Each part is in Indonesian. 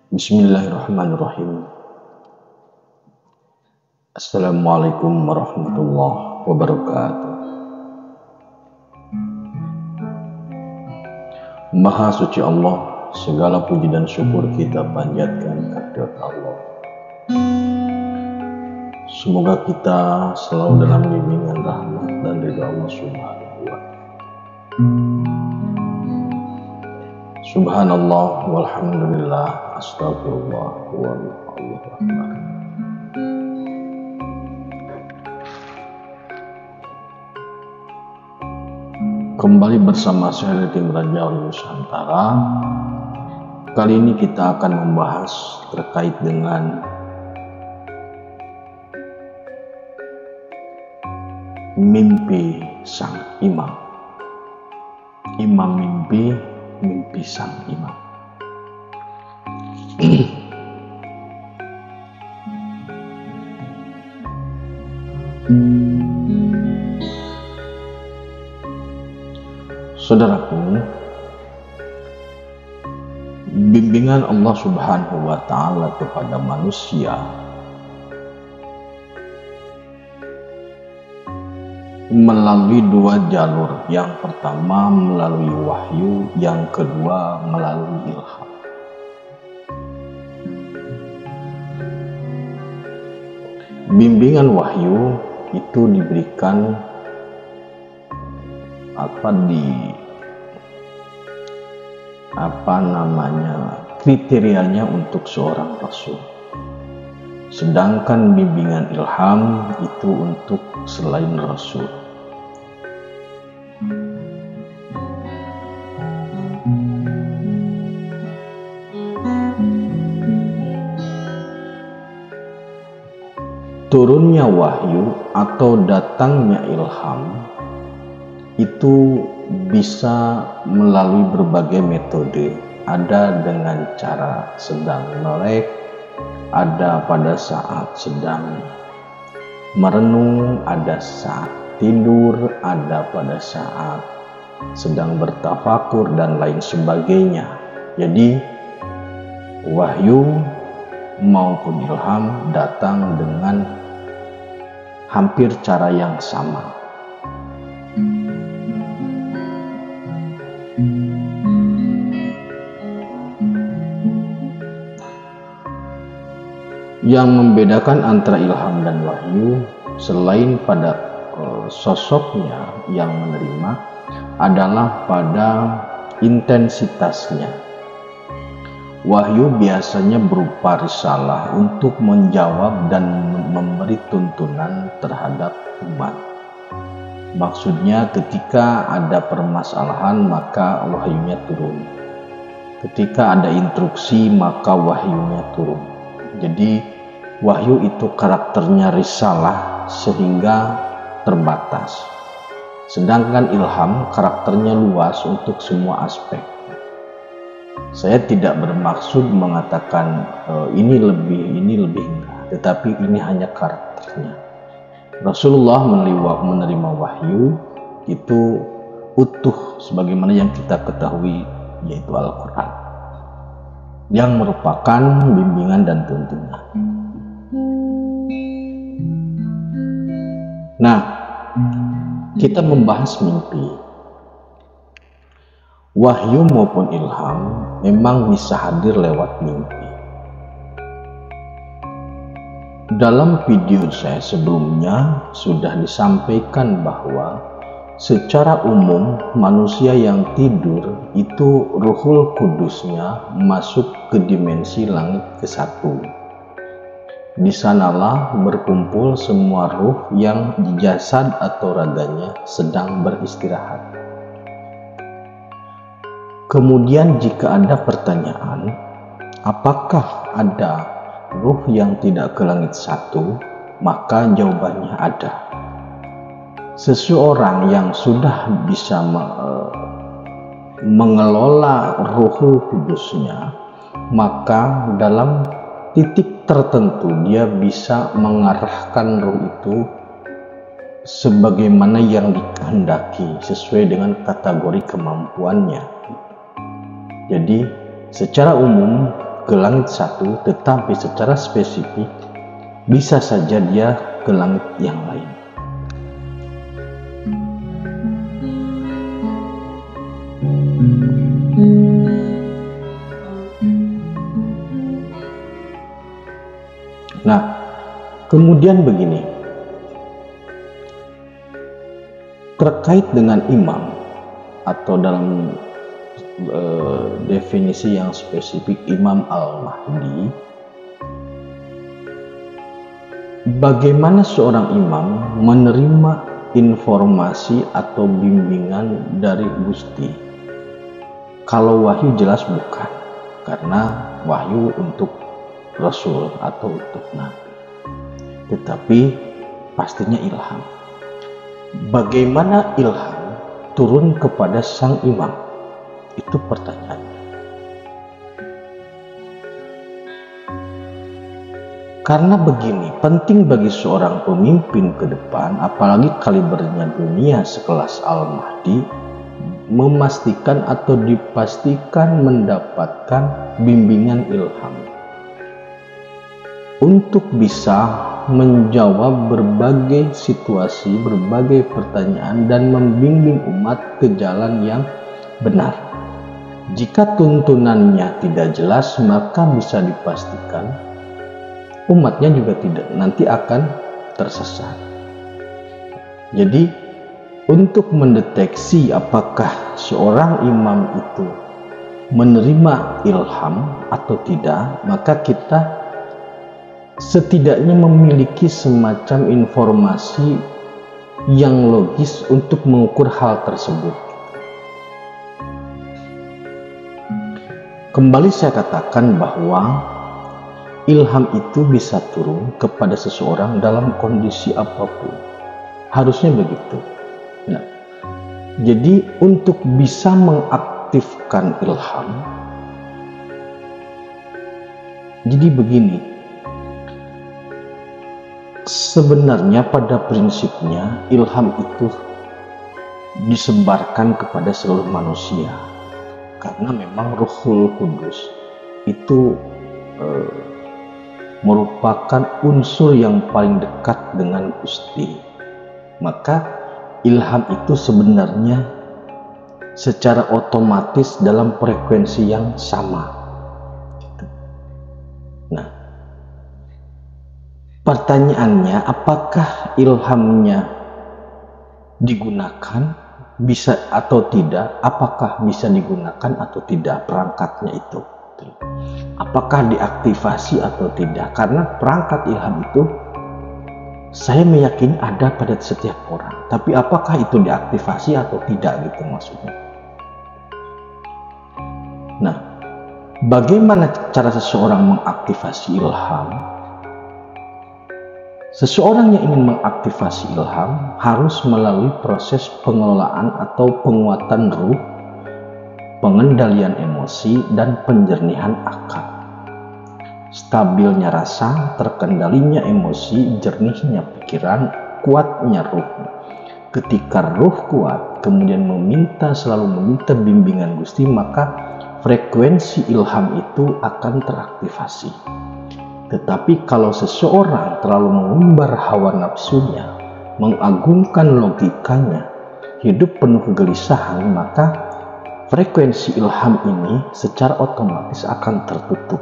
Bismillahirrahmanirrahim. Assalamualaikum warahmatullahi wabarakatuh. Maha suci Allah, segala puji dan syukur kita panjatkan kehadirat Allah. Semoga kita selalu dalam bimbingan rahmat dan ridha Allah Subhanahu wa ta'ala. Subhanallah walhamdulillah astagfirullah wallahu akbar. Kembali bersama saya tim Raja Nusantara. Kali ini kita akan membahas terkait dengan mimpi sang imam. Imam mimpi sang imam. Saudaraku, bimbingan Allah Subhanahu wa ta'ala kepada manusia melalui dua jalur. Yang pertama melalui wahyu, yang kedua melalui ilham. Bimbingan wahyu itu diberikan kriterianya untuk seorang rasul. Sedangkan bimbingan ilham itu untuk selain rasul. Turunnya wahyu atau datangnya ilham itu bisa melalui berbagai metode. Ada dengan cara sedang melek, ada pada saat sedang merenung, ada saat tidur, ada pada saat sedang bertafakur dan lain sebagainya. Jadi wahyu maupun ilham datang dengan hampir cara yang sama. Yang membedakan antara ilham dan wahyu selain pada sosoknya yang menerima adalah pada intensitasnya. Wahyu biasanya berupa risalah untuk menjawab dan memberi tuntunan terhadap umat. Maksudnya ketika ada permasalahan maka wahyunya turun. Ketika ada instruksi maka wahyunya turun. Jadi wahyu itu karakternya risalah sehingga terbatas. Sedangkan ilham karakternya luas untuk semua aspek. Saya tidak bermaksud mengatakan ini lebih enggak, tetapi ini hanya karakternya. Rasulullah menerima wahyu itu utuh sebagaimana yang kita ketahui, yaitu Al-Quran, yang merupakan bimbingan dan tuntunan. Nah, kita membahas mimpi. Wahyu maupun ilham memang bisa hadir lewat mimpi. Dalam video saya sebelumnya sudah disampaikan bahwa secara umum manusia yang tidur itu Ruhul Kudusnya masuk ke dimensi langit ke-1. Di sanalah berkumpul semua ruh yang di jasad atau raganya sedang beristirahat. Kemudian jika ada pertanyaan, apakah ada ruh yang tidak ke langit 1? Maka jawabannya ada. Seseorang yang sudah bisa mengelola Ruhul Kudusnya, maka dalam titik tertentu dia bisa mengarahkan ruh itu sebagaimana yang dikehendaki sesuai dengan kategori kemampuannya. Jadi secara umum ke langit satu, tetapi secara spesifik bisa saja dia ke langit yang lain. Nah, kemudian begini, terkait dengan imam atau dalam definisi yang spesifik Imam Al-Mahdi, bagaimana seorang imam menerima informasi atau bimbingan dari Gusti? Kalau wahyu jelas bukan, karena wahyu untuk Rasul atau untuk Nabi, tetapi pastinya ilham. Bagaimana ilham turun kepada sang imam? Itu pertanyaannya. Karena begini, penting bagi seorang pemimpin ke depan, apalagi kalibernya dunia sekelas Al-Mahdi, memastikan atau dipastikan mendapatkan bimbingan ilham untuk bisa menjawab berbagai situasi, berbagai pertanyaan, dan membimbing umat ke jalan yang benar. Jika tuntunannya tidak jelas, maka bisa dipastikan umatnya juga tidak, nanti akan tersesat. Jadi untuk mendeteksi apakah seorang imam itu menerima ilham atau tidak, maka kita setidaknya memiliki semacam informasi yang logis untuk mengukur hal tersebut. Kembali saya katakan bahwa ilham itu bisa turun kepada seseorang dalam kondisi apapun. Harusnya begitu. Nah, jadi untuk bisa mengaktifkan ilham, jadi begini, sebenarnya pada prinsipnya ilham itu disebarkan kepada seluruh manusia, karena memang Ruhul Kudus itu merupakan unsur yang paling dekat dengan Gusti. Maka ilham itu sebenarnya secara otomatis dalam frekuensi yang sama. Nah, pertanyaannya, apakah ilhamnya digunakan bisa atau tidak? Apakah bisa digunakan atau tidak perangkatnya itu? Apakah diaktifasi atau tidak? Karena perangkat ilham itu saya meyakini ada pada setiap orang, tapi apakah itu diaktifasi atau tidak, gitu maksudnya. Nah, bagaimana cara seseorang mengaktifasi ilham? Seseorang yang ingin mengaktifasi ilham harus melalui proses pengelolaan atau penguatan ruh, pengendalian emosi, dan penjernihan akal. Stabilnya rasa, terkendalinya emosi, jernihnya pikiran, kuatnya ruh. Ketika ruh kuat, kemudian selalu meminta bimbingan Gusti, maka frekuensi ilham itu akan teraktivasi. Tetapi kalau seseorang terlalu mengumbar hawa nafsunya, mengagungkan logikanya, hidup penuh kegelisahan, maka frekuensi ilham ini secara otomatis akan tertutup.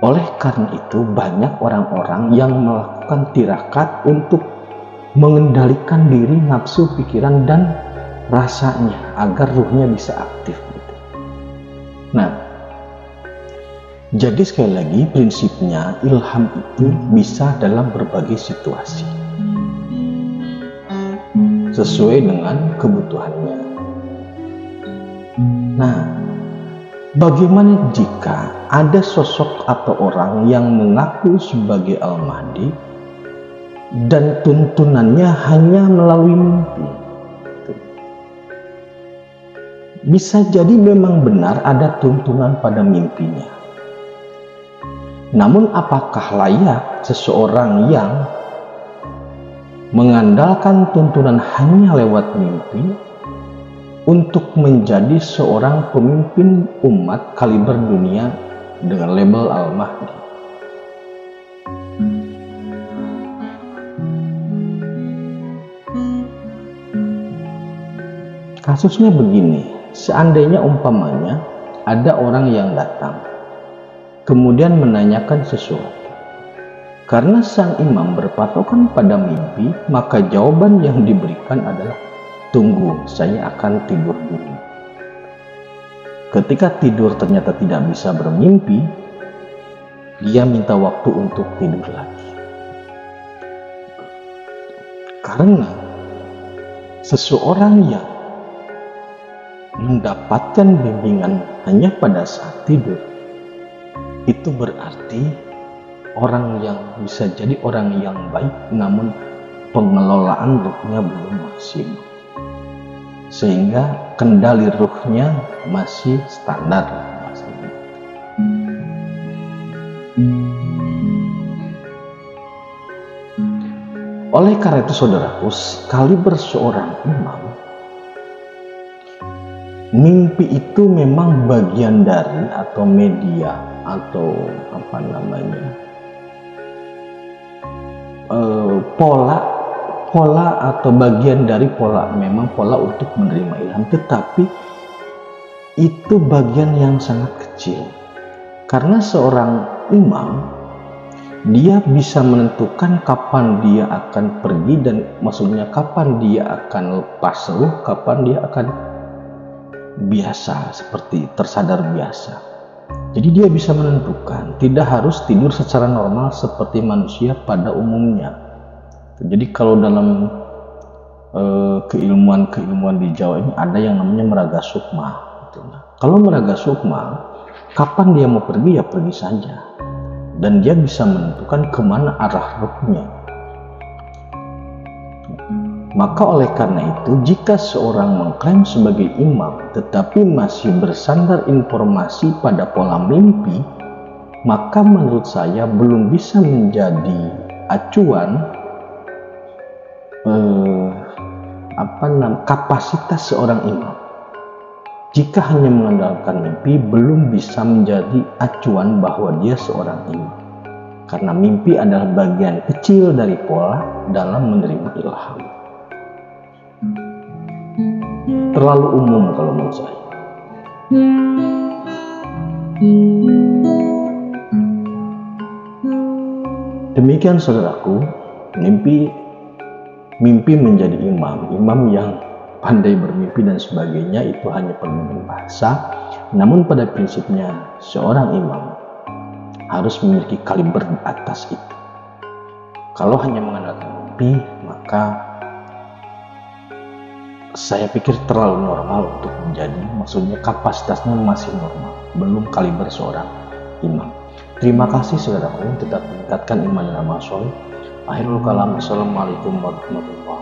Oleh karena itu, banyak orang-orang yang melakukan tirakat untuk mengendalikan diri, nafsu, pikiran, dan rasanya agar ruhnya bisa aktif. Nah, jadi sekali lagi prinsipnya ilham itu bisa dalam berbagai situasi sesuai dengan kebutuhannya. Nah, bagaimana jika ada sosok atau orang yang mengaku sebagai Al-Mahdi dan tuntunannya hanya melalui mimpi? Bisa jadi memang benar ada tuntunan pada mimpinya. Namun apakah layak seseorang yang mengandalkan tuntunan hanya lewat mimpi untuk menjadi seorang pemimpin umat kaliber dunia dengan label Al-Mahdi. Kasusnya begini, seandainya umpamanya ada orang yang datang, kemudian menanyakan sesuatu. Karena sang imam berpatokan pada mimpi, maka jawaban yang diberikan adalah, tunggu, saya akan tidur dulu. Ketika tidur ternyata tidak bisa bermimpi, dia minta waktu untuk tidur lagi. Karena seseorang yang mendapatkan bimbingan hanya pada saat tidur, itu berarti orang yang bisa jadi orang yang baik, namun pengelolaan ruhnya belum maksimal, sehingga kendali ruhnya masih standar. Oleh karena itu saudaraku, kaliber seorang imam, mimpi itu memang bagian dari atau media atau pola atau bagian dari pola, memang pola untuk menerima ilham, tetapi itu bagian yang sangat kecil. Karena seorang imam, dia bisa menentukan kapan dia akan pergi, dan maksudnya kapan dia akan lepas ruh, kapan dia akan biasa, seperti tersadar biasa. Jadi dia bisa menentukan, tidak harus tidur secara normal seperti manusia pada umumnya. Jadi kalau dalam keilmuan di Jawa ini ada yang namanya meraga sukma. Kalau meraga sukma, kapan dia mau pergi ya pergi saja, dan dia bisa menentukan kemana arah ruhnya. Maka oleh karena itu, jika seorang mengklaim sebagai imam tetapi masih bersandar informasi pada pola mimpi, maka menurut saya belum bisa menjadi acuan kapasitas seorang imam. Jika hanya mengandalkan mimpi, belum bisa menjadi acuan bahwa dia seorang imam, karena mimpi adalah bagian kecil dari pola dalam menerima ilham. Terlalu umum kalau menurut saya. Demikian saudaraku, mimpi menjadi imam yang pandai bermimpi dan sebagainya, itu hanya permainan bahasa. Namun pada prinsipnya seorang imam harus memiliki kaliber di atas itu. Kalau hanya mengandalkan mimpi, maka saya pikir terlalu normal untuk menjadi, maksudnya kapasitasnya masih normal, belum kaliber seorang imam. Terima kasih saudaraku, tetap meningkatkan iman dan amal soleh. Akhirul kalam, assalamualaikum warahmatullahi wabarakatuh.